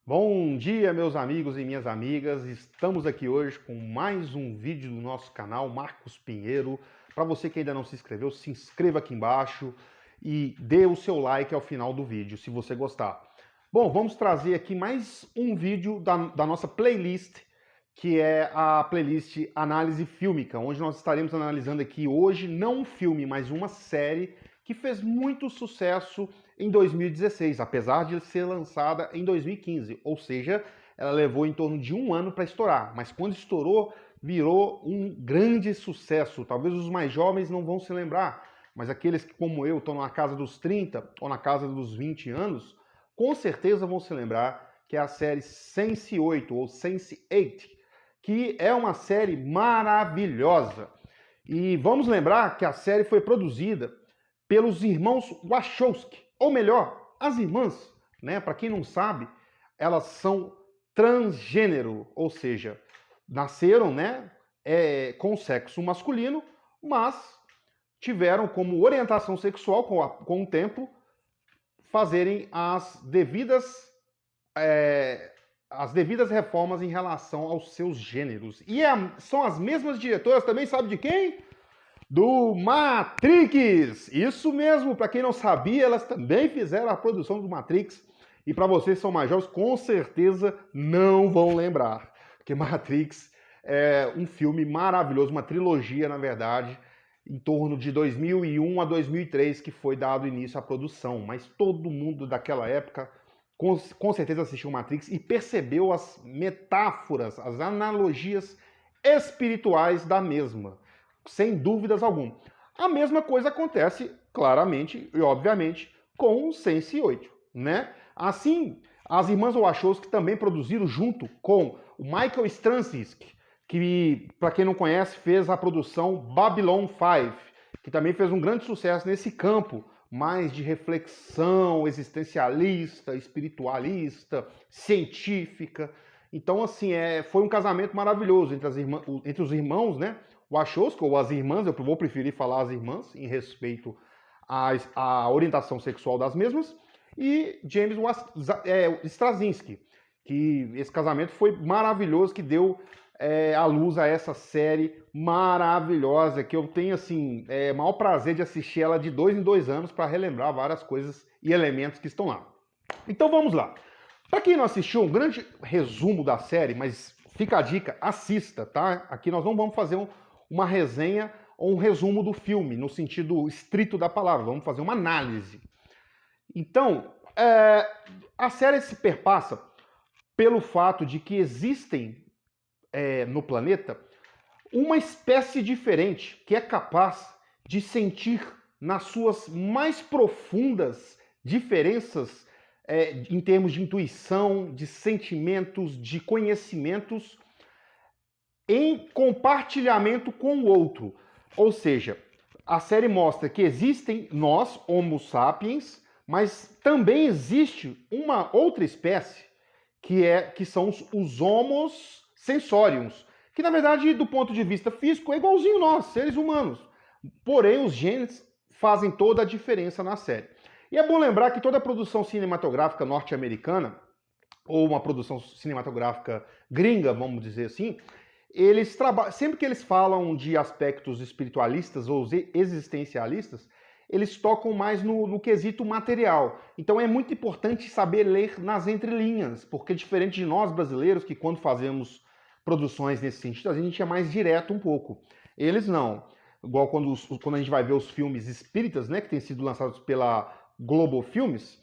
Bom dia, meus amigos e minhas amigas. Estamos aqui hoje com mais um vídeo do nosso canal Marcos Pinheiro. Para você que ainda não se inscreveu, se inscreva aqui embaixo e dê o seu like ao final do vídeo, se você gostar. Bom, vamos trazer aqui mais um vídeo da nossa playlist, que é a playlist Análise Fílmica, onde nós estaremos analisando aqui hoje, não um filme, mas uma série que fez muito sucesso em 2016, apesar de ser lançada em 2015, ou seja, ela levou em torno de um ano para estourar, mas quando estourou, virou um grande sucesso. Talvez os mais jovens não vão se lembrar, mas aqueles que, como eu, estão na casa dos 30 ou na casa dos 20 anos, com certeza vão se lembrar que é a série Sense8 ou Sense8, que é uma série maravilhosa. E vamos lembrar que a série foi produzida pelos irmãos Wachowski, ou melhor, as irmãs, né? Para quem não sabe, elas são transgênero, ou seja, nasceram, né, com sexo masculino, mas tiveram como orientação sexual, com o tempo, fazerem as devidas reformas em relação aos seus gêneros. E são as mesmas diretoras também, sabe de quem? Do Matrix! Isso mesmo, para quem não sabia, elas também fizeram a produção do Matrix. E para vocês que são mais jovens, com certeza não vão lembrar. Porque Matrix é um filme maravilhoso, uma trilogia, na verdade, em torno de 2001 a 2003, que foi dado início à produção. Mas todo mundo daquela época, com certeza assistiu Matrix e percebeu as metáforas, as analogias espirituais da mesma. Sem dúvidas alguma. A mesma coisa acontece, claramente e obviamente, com o Sense8, né? Assim, as irmãs Wachowski também produziram junto com o Michael Straczynski, que, para quem não conhece, fez a produção Babylon 5, que também fez um grande sucesso nesse campo, mais de reflexão existencialista, espiritualista, científica. Então, assim, foi um casamento maravilhoso entre os irmãos, né? Wachowski, ou as irmãs, eu vou preferir falar as irmãs, em respeito à orientação sexual das mesmas, e James Straczynski, que esse casamento foi maravilhoso, que deu à luz a essa série maravilhosa, que eu tenho, assim, maior prazer de assistir ela de 2 em 2 anos para relembrar várias coisas e elementos que estão lá. Então vamos lá. Para quem não assistiu, um grande resumo da série, mas fica a dica, assista, tá? Aqui nós não vamos fazer uma resenha ou um resumo do filme, no sentido estrito da palavra, vamos fazer uma análise. Então, a série se perpassa pelo fato de que existem no planeta uma espécie diferente que é capaz de sentir nas suas mais profundas diferenças em termos de intuição, de sentimentos, de conhecimentos, em compartilhamento com o outro. Ou seja, a série mostra que existem nós, Homo sapiens, mas também existe uma outra espécie que são os Homos sensoriums, que na verdade, do ponto de vista físico, é igualzinho nós, seres humanos. Porém, os genes fazem toda a diferença na série. E é bom lembrar que toda a produção cinematográfica norte-americana, ou uma produção cinematográfica gringa, vamos dizer assim, sempre que eles falam de aspectos espiritualistas ou existencialistas, eles tocam mais no quesito material. Então é muito importante saber ler nas entrelinhas, porque diferente de nós brasileiros, que quando fazemos produções nesse sentido, a gente é mais direto um pouco. Eles não. Igual quando a gente vai ver os filmes espíritas, né, que têm sido lançados pela Globo Filmes,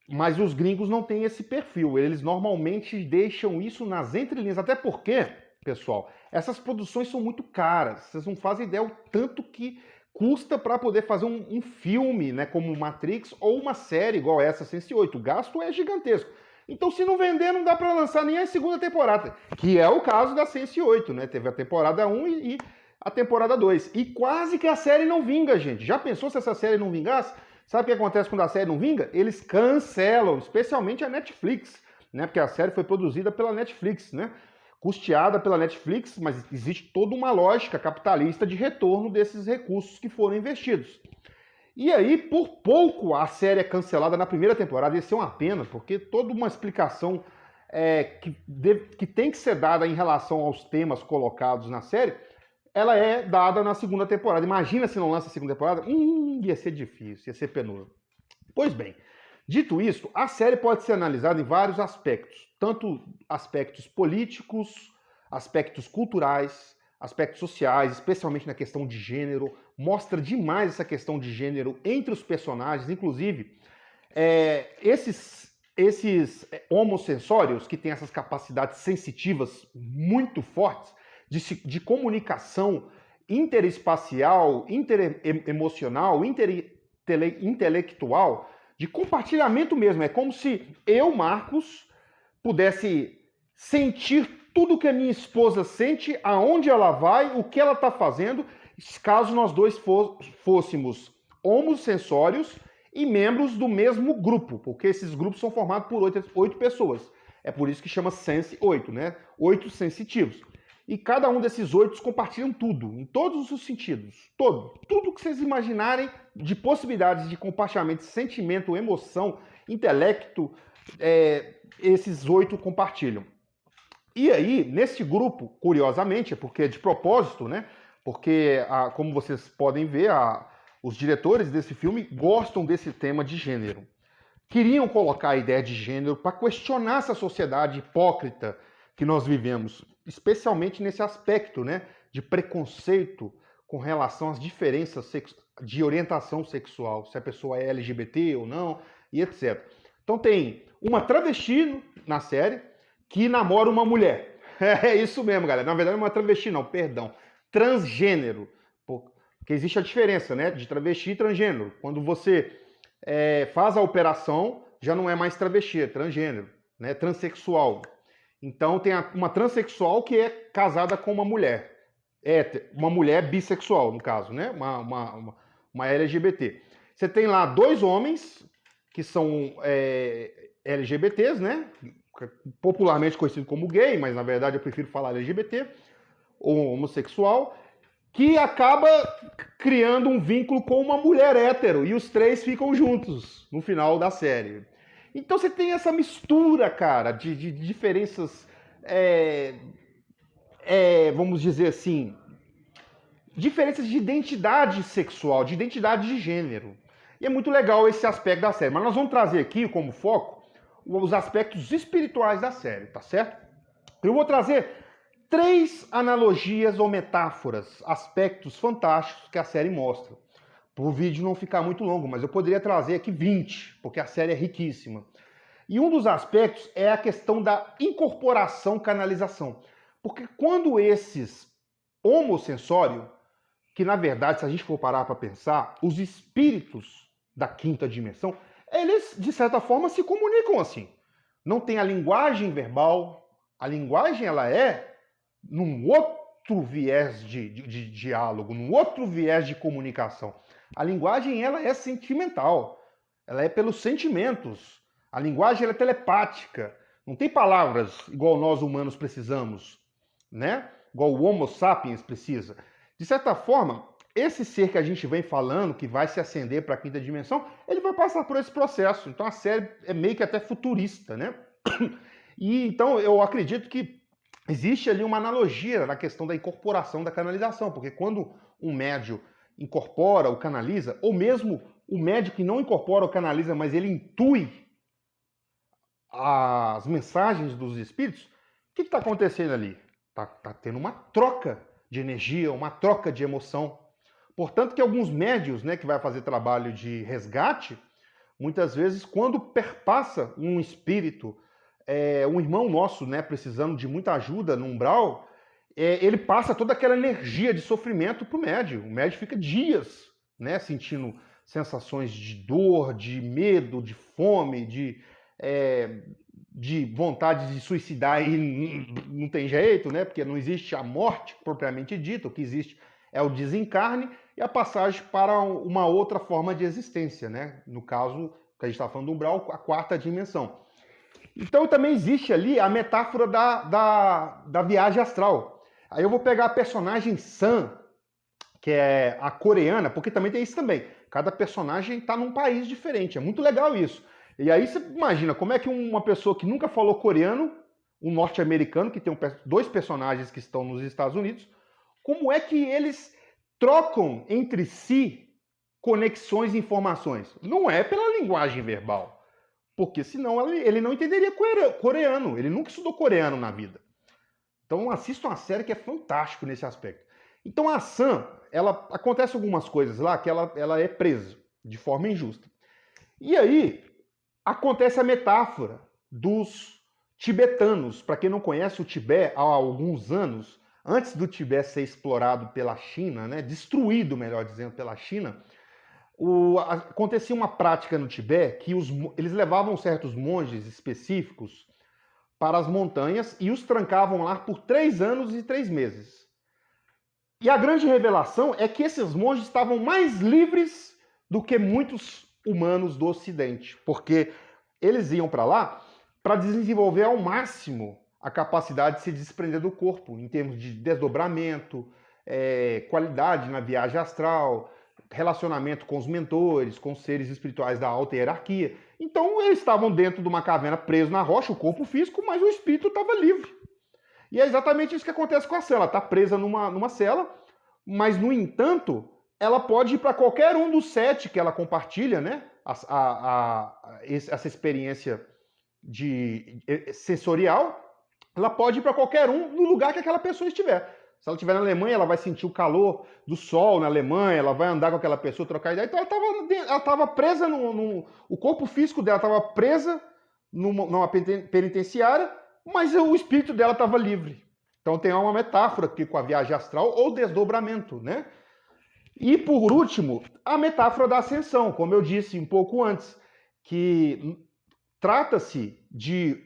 mas os gringos não têm esse perfil. Eles normalmente deixam isso nas entrelinhas, até porque, pessoal, essas produções são muito caras. Vocês não fazem ideia o tanto que custa para poder fazer um filme, né, como Matrix, ou uma série igual essa, Sense8. O gasto é gigantesco. Então, se não vender, não dá para lançar nem a segunda temporada, que é o caso da Sense8, né? Teve a temporada 1 e a temporada 2. E quase que a série não vinga, gente. Já pensou se essa série não vingasse? Sabe o que acontece quando a série não vinga? Eles cancelam, especialmente a Netflix, né? Porque a série foi produzida pela Netflix, né? Custeada pela Netflix, mas existe toda uma lógica capitalista de retorno desses recursos que foram investidos. E aí, por pouco, a série é cancelada na primeira temporada. Isso é uma pena, porque toda uma explicação que tem que ser dada em relação aos temas colocados na série, ela é dada na segunda temporada. Imagina se não lança a segunda temporada. Ia ser difícil, ia ser penoso. Pois bem, dito isso, a série pode ser analisada em vários aspectos. Tanto aspectos políticos, aspectos culturais, aspectos sociais, especialmente na questão de gênero. Mostra demais essa questão de gênero entre os personagens, inclusive esses homossensórios que têm essas capacidades sensitivas muito fortes de comunicação interespacial, interemocional, intelectual, de compartilhamento mesmo. É como se eu, Marcos, pudesse sentir tudo que a minha esposa sente, aonde ela vai, o que ela está fazendo, caso nós dois fôssemos homossensórios e membros do mesmo grupo, porque esses grupos são formados por 8 pessoas. É por isso que chama Sense 8, né? 8 sensitivos. E cada um desses 8 compartilham tudo, em todos os sentidos. Tudo que vocês imaginarem de possibilidades de compartilhamento, sentimento, emoção, intelecto, esses 8 compartilham. E aí, nesse grupo, curiosamente, porque é de propósito, né? Porque, como vocês podem ver, os diretores desse filme gostam desse tema de gênero. Queriam colocar a ideia de gênero para questionar essa sociedade hipócrita que nós vivemos, especialmente nesse aspecto, né, de preconceito com relação às diferenças de orientação sexual, se a pessoa é LGBT ou não, e etc. Então tem uma travesti na série que namora uma mulher. É isso mesmo, galera. Na verdade não é uma travesti, não, perdão. Transgênero. Porque existe a diferença, né, de travesti e transgênero. Quando você faz a operação, já não é mais travesti, é transgênero, né, transexual. Então tem uma transexual que é casada com uma mulher. Uma mulher bissexual, no caso, né? Uma LGBT. Você tem lá 2 homens que são LGBTs, né? Popularmente conhecido como gay, mas na verdade eu prefiro falar LGBT, ou homossexual, que acaba criando um vínculo com uma mulher hétero, e os 3 ficam juntos no final da série. Então você tem essa mistura, cara, de diferenças, vamos dizer assim, diferenças de identidade sexual, de identidade de gênero. E é muito legal esse aspecto da série. Mas nós vamos trazer aqui como foco os aspectos espirituais da série, tá certo? Eu vou trazer 3 analogias ou metáforas, aspectos fantásticos que a série mostra. Para o vídeo não ficar muito longo, mas eu poderia trazer aqui 20, porque a série é riquíssima. E um dos aspectos é a questão da incorporação-canalização. Porque quando esses homossensórios, que na verdade, se a gente for parar para pensar, os espíritos da 5ª dimensão, eles, de certa forma, se comunicam assim. Não tem a linguagem verbal, a linguagem ela é num outro viés de diálogo, num outro viés de comunicação. A linguagem ela é sentimental, ela é pelos sentimentos. A linguagem ela é telepática, não tem palavras igual nós humanos precisamos, né? Igual o Homo sapiens precisa. De certa forma, esse ser que a gente vem falando, que vai se ascender para a 5ª dimensão, ele vai passar por esse processo. Então a série é meio que até futurista, né? E então eu acredito que existe ali uma analogia na questão da incorporação da canalização, porque quando um médium incorpora ou canaliza, ou mesmo o médium que não incorpora ou canaliza, mas ele intui as mensagens dos espíritos, o que está acontecendo ali? Está tendo uma troca de energia, uma troca de emoção. Portanto, que alguns médiuns, né, que vai fazer trabalho de resgate, muitas vezes, quando perpassa um espírito, um irmão nosso, né, precisando de muita ajuda no umbral, ele passa toda aquela energia de sofrimento para o médium. O médium fica dias, né, sentindo sensações de dor, de medo, de fome, de vontade de suicidar e não tem jeito, né, porque não existe a morte propriamente dita, o que existe é o desencarne e a passagem para uma outra forma de existência, né? No caso, que a gente está falando do umbral, a 4ª dimensão. Então também existe ali a metáfora da viagem astral. Aí eu vou pegar a personagem Sam, que é a coreana, porque também tem isso também. Cada personagem está num país diferente, é muito legal isso. E aí você imagina como é que uma pessoa que nunca falou coreano, um norte-americano, que tem dois personagens que estão nos Estados Unidos, como é que eles trocam entre si conexões e informações? Não é pela linguagem verbal, porque senão ele não entenderia coreano, ele nunca estudou coreano na vida. Então assista uma série que é fantástico nesse aspecto. Então a Sam, acontece algumas coisas lá que ela é presa de forma injusta. E aí acontece a metáfora dos tibetanos. Para quem não conhece o Tibete, há alguns anos, antes do Tibete ser explorado pela China, né, destruído, melhor dizendo, pela China, acontecia uma prática no Tibete que eles levavam certos monges específicos para as montanhas e os trancavam lá por 3 anos e 3 meses. E a grande revelação é que esses monges estavam mais livres do que muitos humanos do Ocidente, porque eles iam para lá para desenvolver ao máximo a capacidade de se desprender do corpo, em termos de desdobramento, qualidade na viagem astral, relacionamento com os mentores, com os seres espirituais da alta hierarquia. Então eles estavam dentro de uma caverna, presos na rocha, o corpo físico, mas o espírito estava livre. E é exatamente isso que acontece com a cela. Ela está presa numa cela, mas, no entanto, ela pode ir para qualquer um dos 7 que ela compartilha, né? Essa experiência sensorial, ela pode ir para qualquer um no lugar que aquela pessoa estiver. Se ela estiver na Alemanha, ela vai sentir o calor do sol na Alemanha, ela vai andar com aquela pessoa, trocar ideia. Então ela estava presa, o corpo físico dela estava presa numa penitenciária, mas o espírito dela estava livre. Então tem uma metáfora aqui com a viagem astral ou desdobramento, né? E por último, a metáfora da ascensão, como eu disse um pouco antes, que trata-se de,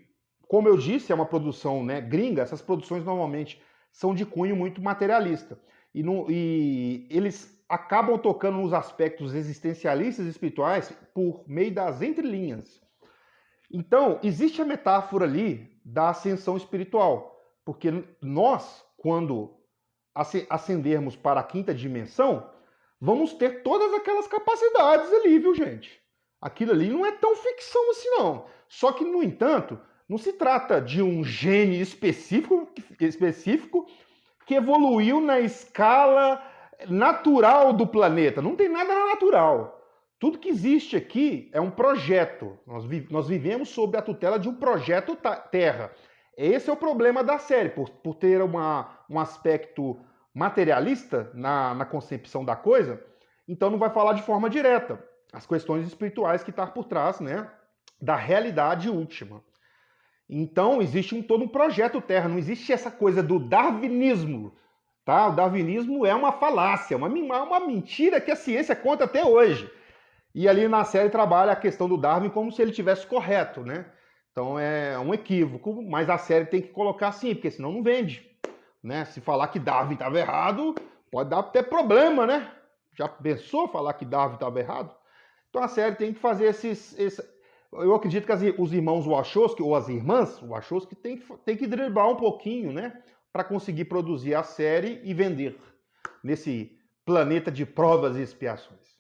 como eu disse, é uma produção, né, gringa. Essas produções normalmente são de cunho muito materialista. E eles acabam tocando nos aspectos existencialistas e espirituais por meio das entrelinhas. Então, existe a metáfora ali da ascensão espiritual, porque nós, quando ascendermos para a 5ª dimensão, vamos ter todas aquelas capacidades ali, viu, gente? Aquilo ali não é tão ficção assim, não. Só que, no entanto, não se trata de um gene específico que evoluiu na escala natural do planeta. Não tem nada natural. Tudo que existe aqui é um projeto. Nós vivemos sob a tutela de um projeto Terra. Esse é o problema da série, por ter um aspecto materialista na concepção da coisa, então não vai falar de forma direta as questões espirituais que estão por trás, né, da realidade última. Então existe todo um projeto Terra, não existe essa coisa do darwinismo. Tá? O darwinismo é uma falácia, uma mentira que a ciência conta até hoje. E ali na série trabalha a questão do Darwin como se ele tivesse correto, né? Então é um equívoco, mas a série tem que colocar assim, porque senão não vende. Né? Se falar que Darwin estava errado, pode dar até problema, né? Já pensou falar que Darwin estava errado? Então a série tem que fazer eu acredito que os irmãos Wachowski, ou as irmãs Wachowski, tem que driblar um pouquinho, né? Para conseguir produzir a série e vender nesse planeta de provas e expiações.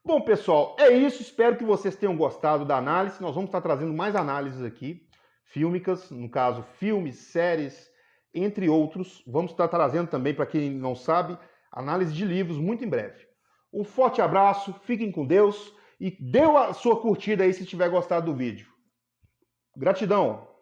Bom, pessoal, é isso. Espero que vocês tenham gostado da análise. Nós vamos estar trazendo mais análises aqui, fílmicas, no caso, filmes, séries, entre outros. Vamos estar trazendo também, para quem não sabe, análise de livros muito em breve. Um forte abraço, fiquem com Deus e dê a sua curtida aí se tiver gostado do vídeo. Gratidão!